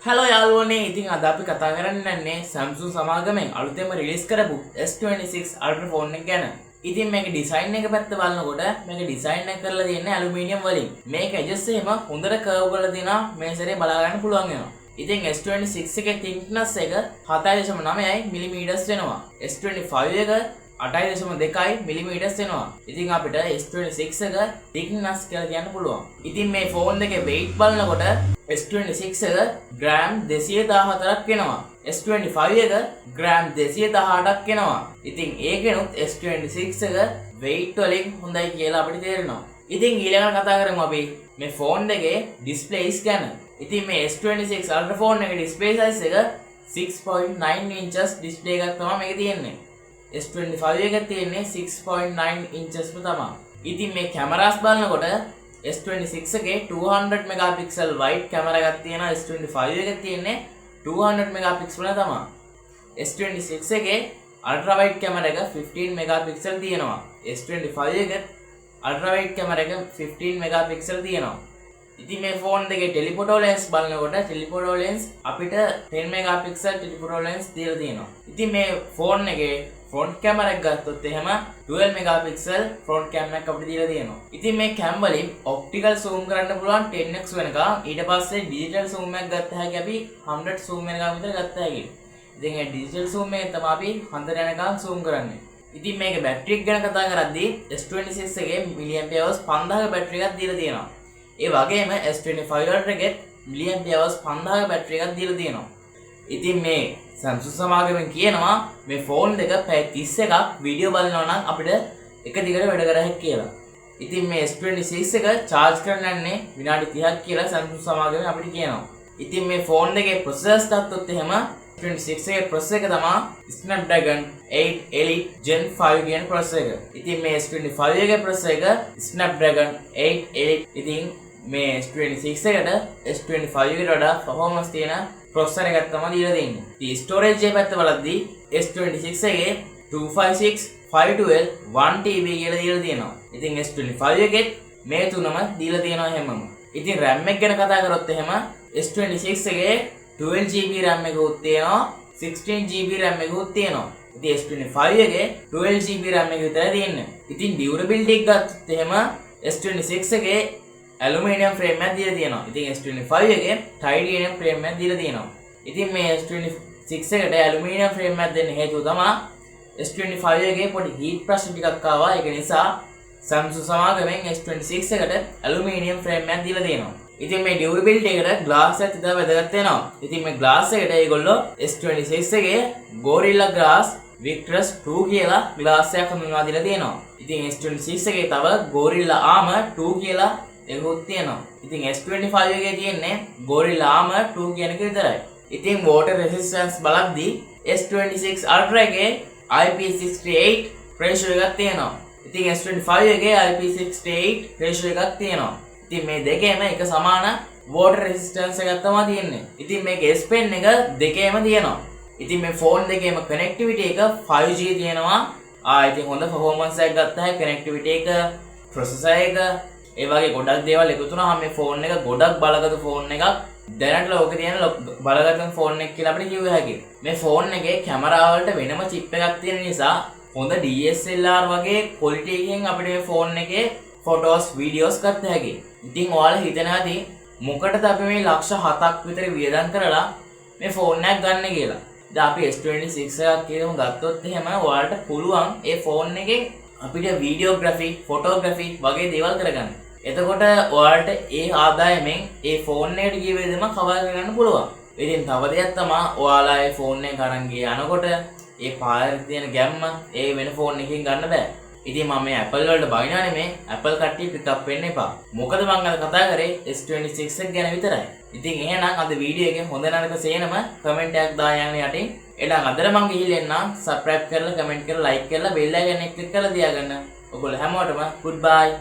Hello යාළුවනේ ඉතින් අද අපි කතා කරන්න යන්නේ Samsung සමාගමෙන් අලුතෙන්ම රිලීස් කරපු S26 Ultra ෆෝන් එක ගැන. ඉතින් මේකේ ඩිසයින් එක පැත්ත බලනකොට මේක ඩිසයින් එක කරලා තියෙන්නේ ඇලුමිනියම් වලින්. මේක එජස් එහෙම හොඳට කර්ව් කරලා තියෙනවා මේ සැරේ බලා ගන්න පුළුවන් වෙනවා. ඉතින් S26 එකේ thickness එක 7.9 mm වෙනවා. S25 එක 8.2 mm වෙනවා. ඉතින් අපිට S26 එක thickness කියලා කියන්න පුළුවන්. ඉතින් මේ ෆෝන් එකේ weight බලනකොට S26 එක ග්‍රෑම් 214ක් වෙනවා. S25 එක ග්‍රෑම් 218ක් වෙනවා. ඉතින් ඒකෙනුත් S26 එක weight වලින් හොඳයි කියලා අපිට තේරෙනවා. ඉතින් ඊළඟට කතා කරමු අපි මේ ෆෝන් එකේ displays ගැන. ඉතින් මේ S26 Ultra ෆෝන් එකේ display size එක 6.9 inches display එකක් තමයි මේකේ තියෙන්නේ. S25 එකේ තියෙන්නේ 6.9 inches තමයි. ඉතින් මේ කැමරාස් බලනකොට S26 එකේ 200 megapixel wide කැමරා එකක් තියෙනවා. S25 එකේ තියෙන්නේ 200 megapixel තමයි. S26 එකේ ultra wide කැමරා එක 15 megapixel තියෙනවා. S25 එකේ ultra wide කැමරා එක 15 megapixel තියෙනවා. ඉතින් මේ ෆෝන් දෙකේ ටෙලිෆොටෝ ලෙන්ස් බලනකොට ටෙලිෆොටෝ ලෙන්ස් අපිට 10 megapixel ටෙලිෆොටෝ ලෙන්ස් දීලා තියෙනවා. ඉතින් මේ ෆෝන් එකේ ෆ්‍රොන්ට් කැමරා එක ගත්තොත් එහෙම 12 megapixel ෆ්‍රොන්ට් කැමරා එකක් අපිට දීලා තියෙනවා. ඉතින් මේ කැම් වලින් ඔප්ටිකල් zoom කරන්න පුළුවන් 10x වෙනකම්. ඊට පස්සේ ඩිජිටල් zoom එකක් ගත්ත හැකි අපි 100 zoom වෙනකම් විතර ගත්ත හැකි. ඉතින් මේ ඩිජිටල් zoom එකෙන් තමයි අපි 100 යනකම් zoom කරන්නේ. ඉතින් මේකේ බැටරි එක ගැන කතා කරද්දී S26 එකේ mAh 5000ක බැටරි එකක් දීලා තියෙනවා. ඒ වගේම S25 Ultra එකේ mAh 5000ක බැටරි එකක් දීලා තියෙනවා. ඉතින් මේ Samsung සමාගමෙන් කියනවා මේ ෆෝන් දෙක පැය 31ක් වීඩියෝ බලනවා නම් අපිට එක දිගට වැඩ කර හැකියි කියලා. ඉතින් මේ S26 එක charge කරන්න යන්නේ විනාඩි 30ක් කියලා Samsung සමාගමෙන් අපිට කියනවා. ඉතින් මේ ෆෝන් එකේ processors ගත්තොත් එහෙම S26 එකේ processor එක තමයි Snapdragon 8 Elite Gen 5 කියන processor එක. ඉතින් මේ S25 එකේ processor එක Snapdragon 8 Elite. ඉතින් මේ S26 එකට S25 එකට වඩා performance තියෙන processor එකක් තමයි දීලා තියෙන්නේ. ඉතින් storage එක පැත්ත බලද්දී S26 එකේ 256 512 1TB කියලා දීලා තියෙනවා. ඉතින් S25 එකෙත් මේ තුනම දීලා තියෙනවා හැමම. ඉතින් RAM එක ගැන කතා කරොත් එහෙම S26 එකේ 12GB RAM එකකුත් තියෙනවා 16GB RAM එකකුත් තියෙනවා. ඉතින් S25 එකේ 12GB RAM එක විතරයි තියෙන්නේ. ඉතින් durability එක ගත්තොත් එහෙම S26 එකේ ඇලුමිනියම් ෆ්‍රේම් එකක් දීලා තියෙනවා. ඉතින් S25 එකේ ටයිටේනියම් ෆ්‍රේම් එකක් දීලා තියෙනවා. ඉතින් මේ S26 එකට ඇලුමිනියම් ෆ්‍රේම් එකක් දෙන්න හේතුව තමයි S25 එකේ පොඩි හීට් ප්‍රශ්න ටිකක් ආවා. ඒක නිසා Samsung සමාගමෙන් S26 එකට ඇලුමිනියම් ෆ්‍රේම් එකක් දීලා තියෙනවා. ඉතින් මේ durability එකට glass එකක් ඉදා වැදගත් වෙනවා. ඉතින් මේ glass එකට ඒගොල්ලෝ S26 එකේ Gorilla Glass Victus 2 කියලා glass එකක් හඳුන්වා දීලා තියෙනවා. ඉතින් S26 එකේ තව Gorilla Armor 2 කියලා ඒකුත් තියෙනවා. ඉතින් S25 එකේ තියෙන්නේ Gorilla Armor 2 කියන එක විතරයි. ඉතින් water resistance බලද්දී S26 Ultra එකේ IP68 ratio එකක් තියෙනවා. ඉතින් S25 එකේ IP68 ratio එකක් තියෙනවා. ඉතින් මේ දෙකේම එක සමාන water resistance එකක් තමයි තියෙන්නේ. ඉතින් මේකේ S Pen එක දෙකේම තියෙනවා. ඉතින් මේ ෆෝන් දෙකේම connectivity එක 5G තියෙනවා. ඉතින් හොඳ performance එකක් ගත්තා හැකි connectivity එක processor එක ඒ වගේ ගොඩක් දේවල් එකතු වුණාම මේ ෆෝන් එක ගොඩක් බලගත්තු ෆෝන් එකක්. දැනට ලෝකේ තියෙන බලගත්තු ෆෝන් එක කියලා අපිට කිව්ව හැකියි. මේ ෆෝන් එකේ කැමරා වලට වෙනම චිප් එකක් තියෙන නිසා හොඳ DSLR වගේ quality එකකින් අපිට මේ ෆෝන් එකේ photos videos ගන්න හැකියි. ඉතින් ඔයාලා හිතනවාදී මොකටද අපි මේ ලක්ෂ 7ක් විතර වියදම් කරලා මේ ෆෝන් එකක් ගන්න කියලා. දැන් අපි S26 එකක් කියමු ගත්තොත් එහෙම ඔයාලට පුළුවන් ඒ ෆෝන් එකේ අපිට videography, photography වගේ දේවල් කරගන්න. එතකොට ඔයාලට ඒ ආදායමෙන් ඒ ෆෝන් එකට ගිය වේදම කවර් කරගන්න පුළුවන්. ඉතින් තව දෙයක් තමයි ඔයාලා ඒ ෆෝන් එක අරන් ගිය යනකොට ඒ පාරේ තියෙන ගැම්ම ඒ වෙන ෆෝන් එකකින් ගන්න බෑ. ඉතින් මම මේ Apple වලට බයිනා නෙමේ Apple කට්ටිය පික් අප් වෙන්න එපා. මොකද මම අද කතා කරේ S26 එක ගැන විතරයි. ඉතින් එහෙනම් අද වීඩියෝ එකෙන් හොඳ නරක සේනම කමෙන්ට් එකක් දාන්න යටින්. එහෙනම් අදට මම ගිහින් එන්නම්. subscribe කරලා, comment කරලා, like කරලා, bell icon එක click කරලා තියාගන්න. ඔයගොල්ලෝ හැමෝටම goodbye.